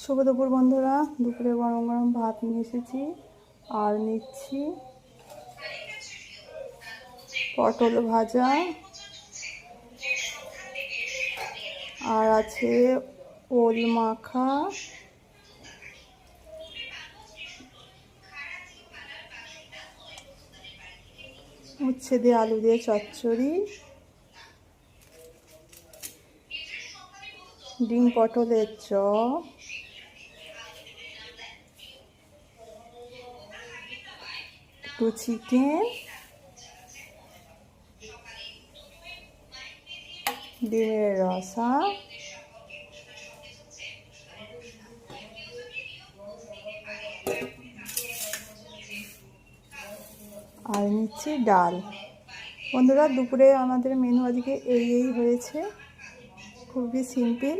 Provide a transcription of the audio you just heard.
শুভ দুপুর বন্ধুরা। দুপুরে গরম গরম ভাত নিয়ে এসেছি আর নিচ্ছি পটল ভাজা, আর আছে ওল মাখা, উচ্ছে দিয়ে আলু দিয়ে চচ্চড়ি, ডিম পটলের চপ, একটু চিকেন, ডিমের রসা, আর নিচ্ছি ডাল। বন্ধুরা, দুপুরে আমাদের মেনু আজকে এই হয়েছে, খুবই সিম্পল।